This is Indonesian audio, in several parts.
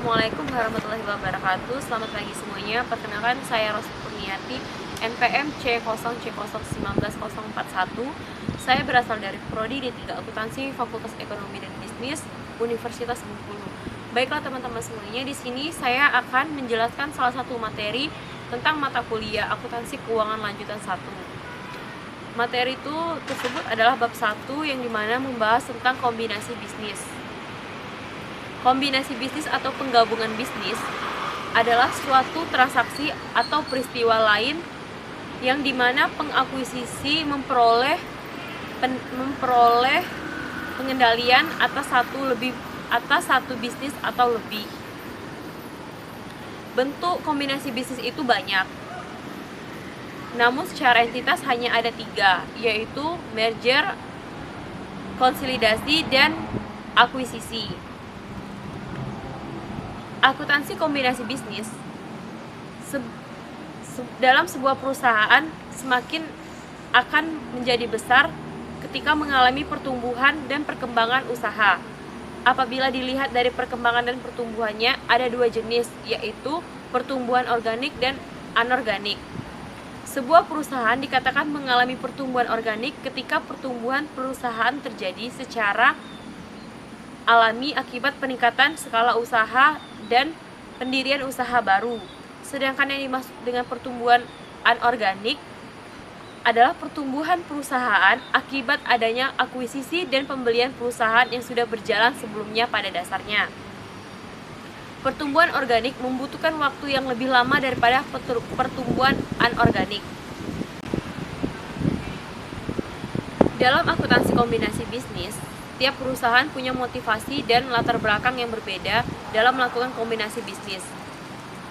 Assalamualaikum warahmatullahi wabarakatuh. Selamat pagi semuanya. Perkenalkan, saya Rosti Kurniati, NPM C0C01941. Saya berasal dari Prodi D3 Akuntansi Fakultas Ekonomi dan Bisnis Universitas Bengkulu. Baiklah teman-teman semuanya, di sini saya akan menjelaskan salah satu materi tentang mata kuliah Akuntansi Keuangan Lanjutan 1. Materi tersebut adalah bab 1 yang dimana membahas tentang kombinasi bisnis. Kombinasi bisnis atau penggabungan bisnis adalah suatu transaksi atau peristiwa lain yang dimana pengakuisisi memperoleh pengendalian atas satu bisnis atau lebih. Bentuk kombinasi bisnis itu banyak, namun secara entitas hanya ada 3, yaitu merger, konsolidasi, dan akuisisi. Akuntansi kombinasi bisnis dalam sebuah perusahaan semakin akan menjadi besar ketika mengalami pertumbuhan dan perkembangan usaha. Apabila dilihat dari perkembangan dan pertumbuhannya, ada 2 jenis, yaitu pertumbuhan organik dan anorganik. Sebuah perusahaan dikatakan mengalami pertumbuhan organik ketika pertumbuhan perusahaan terjadi secara alami akibat peningkatan skala usaha dan pendirian usaha baru. Sedangkan yang dimaksud dengan pertumbuhan anorganik adalah pertumbuhan perusahaan akibat adanya akuisisi dan pembelian perusahaan yang sudah berjalan sebelumnya pada dasarnya. Pertumbuhan organik membutuhkan waktu yang lebih lama daripada pertumbuhan anorganik. Dalam akuntansi kombinasi bisnis, tiap perusahaan punya motivasi dan latar belakang yang berbeda dalam melakukan kombinasi bisnis.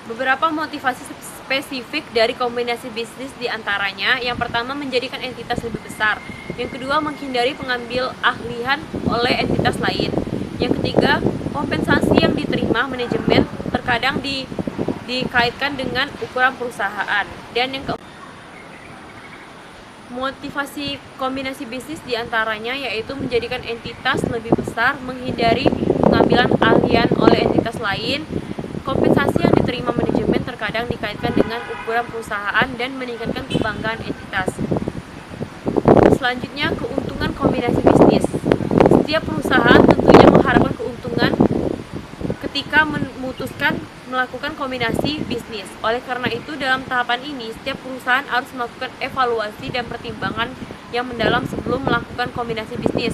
Beberapa motivasi spesifik dari kombinasi bisnis diantaranya, yang pertama menjadikan entitas lebih besar, yang kedua menghindari pengambil ahlian oleh entitas lain, yang ketiga kompensasi yang diterima manajemen terkadang dikaitkan dengan ukuran perusahaan, dan yang keempat motivasi kombinasi bisnis diantaranya yaitu menjadikan entitas lebih besar, menghindari pengambilan ahlian oleh entitas lain, kompensasi yang diterima manajemen terkadang dikaitkan dengan ukuran perusahaan, dan meningkatkan kebanggaan entitas. Selanjutnya, keuntungan kombinasi bisnis. Setiap perusahaan tentunya mengharapkan keuntungan ketika memutuskan melakukan kombinasi bisnis. Oleh karena itu, dalam tahapan ini, setiap perusahaan harus melakukan evaluasi dan pertimbangan yang mendalam sebelum melakukan kombinasi bisnis.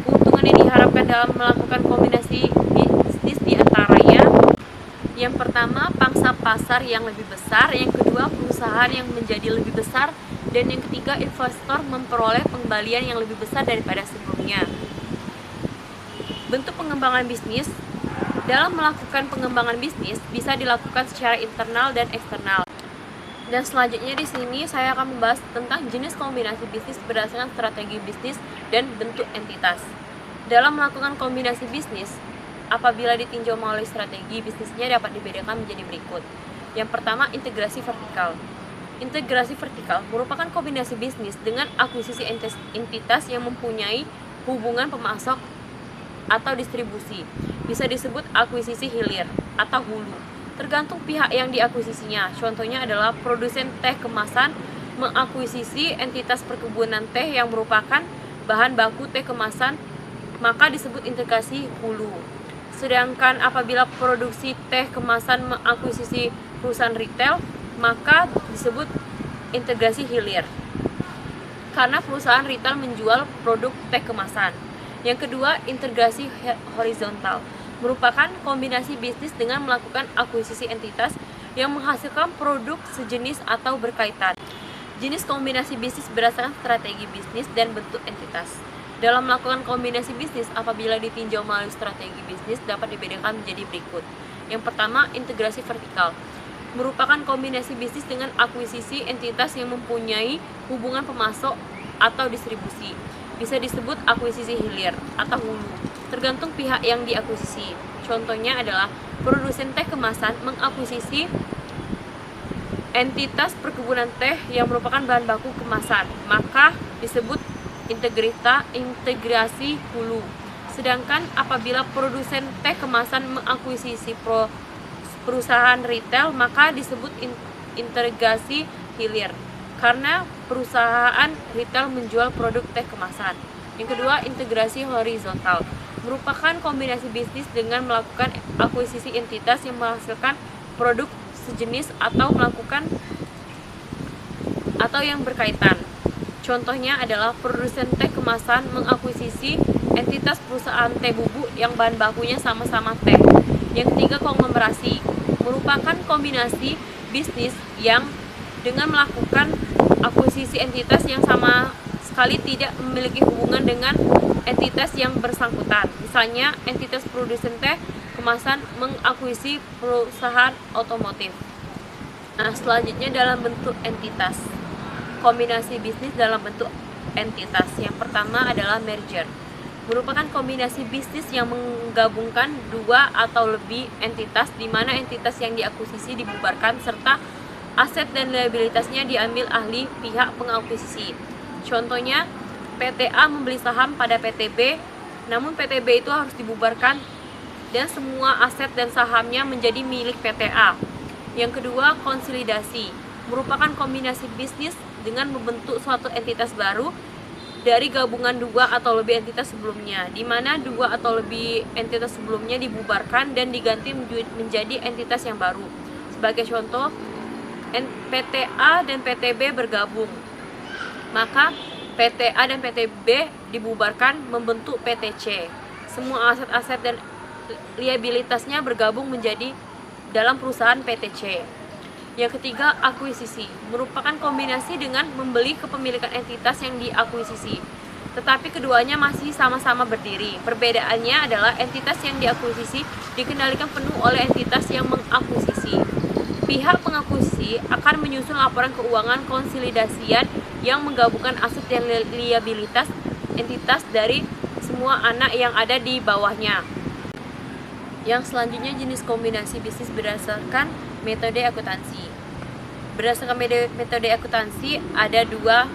Keuntungan yang diharapkan dalam melakukan kombinasi bisnis diantaranya, yang pertama, pangsa pasar yang lebih besar, yang kedua, perusahaan yang menjadi lebih besar, dan yang ketiga, investor memperoleh pengembalian yang lebih besar daripada sebelumnya. Bentuk pengembangan bisnis. Dalam melakukan pengembangan bisnis bisa dilakukan secara internal dan eksternal. Dan selanjutnya di sini saya akan membahas tentang jenis kombinasi bisnis berdasarkan strategi bisnis dan bentuk entitas. Dalam melakukan kombinasi bisnis, apabila ditinjau melalui strategi bisnisnya dapat dibedakan menjadi berikut. Yang pertama, integrasi vertikal. Integrasi vertikal merupakan kombinasi bisnis dengan akuisisi entitas yang mempunyai hubungan pemasok atau distribusi. Bisa disebut akuisisi hilir atau hulu, tergantung pihak yang diakuisisinya. Contohnya adalah produsen teh kemasan mengakuisisi entitas perkebunan teh yang merupakan bahan baku teh kemasan, maka disebut integrasi hulu. Sedangkan apabila produksi teh kemasan mengakuisisi perusahaan retail, maka disebut integrasi hilir, karena perusahaan retail menjual produk teh kemasan. Yang kedua, integrasi horizontal merupakan kombinasi bisnis dengan melakukan akuisisi entitas yang menghasilkan produk sejenis atau berkaitan. Jenis kombinasi bisnis berdasarkan strategi bisnis dan bentuk entitas. Dalam melakukan kombinasi bisnis, apabila ditinjau melalui strategi bisnis dapat dibedakan menjadi berikut. Yang pertama, integrasi vertikal merupakan kombinasi bisnis dengan akuisisi entitas yang mempunyai hubungan pemasok atau distribusi. Bisa disebut akuisisi hilir atau hulu, tergantung pihak yang diakuisisi. Contohnya adalah produsen teh kemasan mengakuisisi entitas perkebunan teh yang merupakan bahan baku kemasan, maka disebut integrasi hulu. Sedangkan apabila produsen teh kemasan mengakuisisi perusahaan retail, maka disebut integrasi hilir, karena perusahaan retail menjual produk teh kemasan. Yang kedua, integrasi horizontal merupakan kombinasi bisnis dengan melakukan akuisisi entitas yang menghasilkan produk sejenis atau yang berkaitan. Contohnya adalah produsen teh kemasan mengakuisisi entitas perusahaan teh bubuk yang bahan bakunya sama-sama teh. Yang ketiga, konglomerasi merupakan kombinasi bisnis yang dengan melakukan akuisisi entitas yang sama sekali tidak memiliki hubungan dengan entitas yang bersangkutan. Misalnya, entitas produsen teh kemasan mengakuisisi perusahaan otomotif. Nah, selanjutnya dalam bentuk entitas. Kombinasi bisnis dalam bentuk entitas. Yang pertama adalah merger. Merupakan kombinasi bisnis yang menggabungkan dua atau lebih entitas, di mana entitas yang diakuisisi dibubarkan serta aset dan liabilitasnya diambil ahli pihak pengakuisisi. Contohnya, PTA membeli saham pada PTB, namun PTB itu harus dibubarkan dan semua aset dan sahamnya menjadi milik PTA. Yang kedua, konsolidasi merupakan kombinasi bisnis dengan membentuk suatu entitas baru dari gabungan dua atau lebih entitas sebelumnya, di mana dua atau lebih entitas sebelumnya dibubarkan dan diganti menjadi entitas yang baru. Sebagai contoh, PTA dan PTB bergabung, maka PTA dan PTB dibubarkan membentuk PTC. Semua aset-aset dan liabilitasnya bergabung menjadi dalam perusahaan PTC. Yang ketiga, akuisisi merupakan kombinasi dengan membeli kepemilikan entitas yang diakuisisi, tetapi keduanya masih sama-sama berdiri. Perbedaannya adalah entitas yang diakuisisi dikendalikan penuh oleh entitas yang mengakuisisi. Pihak pengakuisisi akan menyusun laporan keuangan konsolidasian yang menggabungkan aset dan liabilitas entitas dari semua anak yang ada di bawahnya. Yang selanjutnya, jenis kombinasi bisnis berdasarkan metode akuntansi. Berdasarkan metode akuntansi ada dua,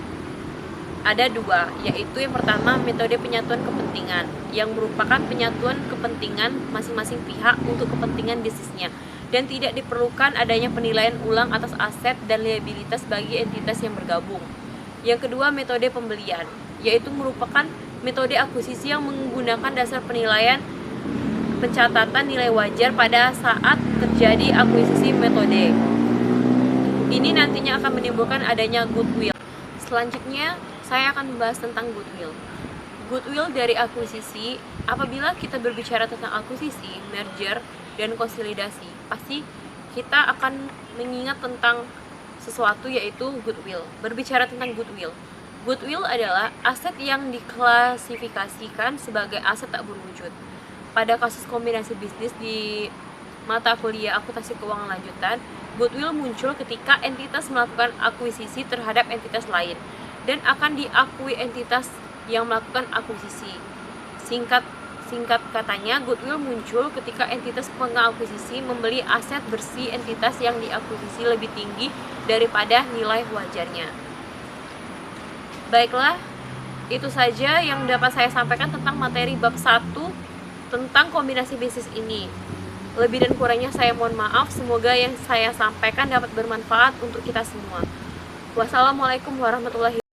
yaitu yang pertama metode penyatuan kepentingan, yang merupakan penyatuan kepentingan masing-masing pihak untuk kepentingan bisnisnya, dan tidak diperlukan adanya penilaian ulang atas aset dan liabilitas bagi entitas yang bergabung. Yang kedua, metode pembelian, yaitu merupakan metode akuisisi yang menggunakan dasar penilaian pencatatan nilai wajar pada saat terjadi akuisisi metode. Ini nantinya akan menimbulkan adanya goodwill. Selanjutnya, saya akan membahas tentang goodwill. Goodwill dari akuisisi, apabila kita berbicara tentang akuisisi, merger, dan konsolidasi, pasti kita akan mengingat tentang sesuatu, yaitu goodwill. Berbicara tentang goodwill, goodwill adalah aset yang diklasifikasikan sebagai aset tak berwujud. Pada kasus kombinasi bisnis di mata kuliah akuntansi keuangan lanjutan, goodwill muncul ketika entitas melakukan akuisisi terhadap entitas lain dan akan diakui entitas yang melakukan akuisisi. Singkat katanya, goodwill muncul ketika entitas pengakuisisi membeli aset bersih entitas yang diakuisisi lebih tinggi daripada nilai wajarnya. Baiklah, itu saja yang dapat saya sampaikan tentang materi bab 1 tentang kombinasi bisnis ini. Lebih dan kurangnya saya mohon maaf. Semoga yang saya sampaikan dapat bermanfaat untuk kita semua. Wassalamualaikum warahmatullahi wabarakatuh.